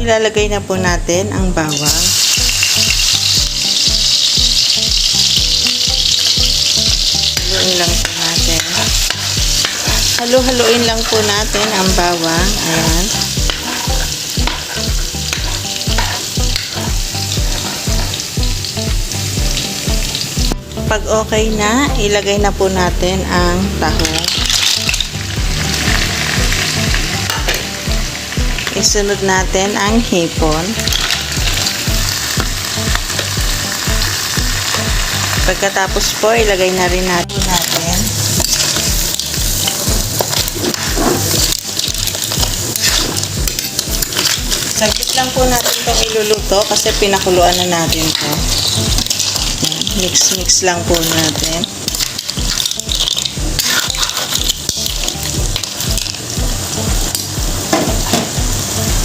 ilalagay na po natin ang bawang. Haluin lang po natin. Halu-haluin lang po natin ang bawang. Ayan. Pag okay na, ilagay na po natin ang tahong. Isunod natin ang hipon. Pagkatapos po, ilagay na rin natin. Saglit lang po natin itong iluluto kasi pinakuluan na natin ito. Mix lang po natin.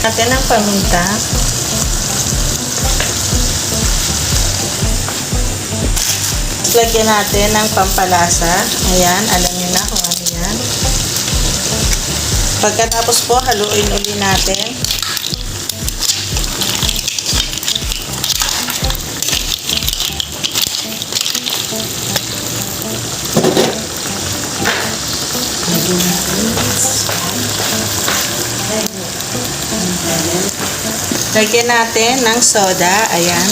Natin ang paminta. Lagyan natin ng pampalasa. Ayan, alam niyo na kung ano yan. Pagkatapos po, haluin uli natin. Lagyan natin ng soda. Ayan.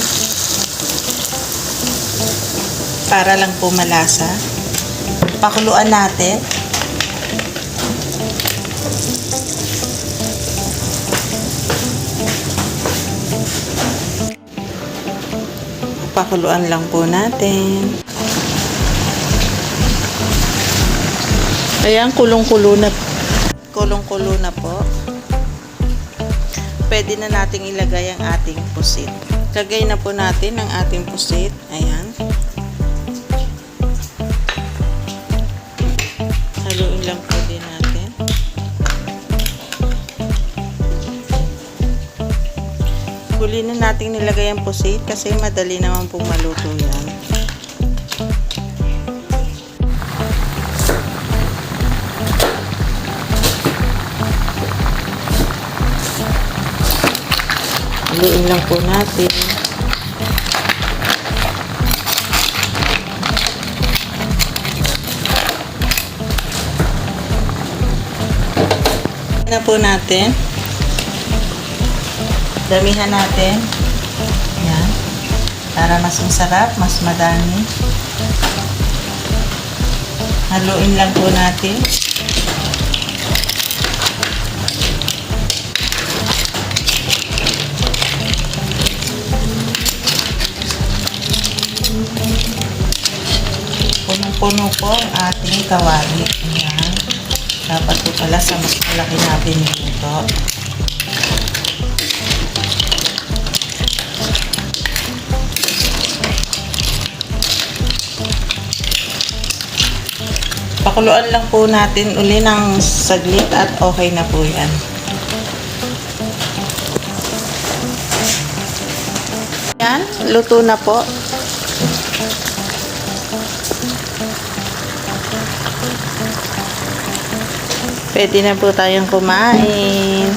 Para lang po malasa. Pakuluan natin. Pakuluan lang po natin. Ayan, kulong-kulo na. Kulong-kulo na po. Pwede na nating ilagay ang ating pusit. Lagay na po natin ang ating pusit. Ayan. Haluin lang po din natin. Huli na nating nilagay ang pusit kasi madali naman pong maluto yan. Haluin lang po natin. Na po natin. Damihan natin. Yan. Para mas masarap, mas madami. Haluin lang po natin. Punong-puno po ang ating kawali. Ayan. Dapat po pala sa mas malaki natin dito. Pakuluan lang po natin uli ng saglit at okay na po yan. Yan, luto na po. Pwede na po tayong kumain.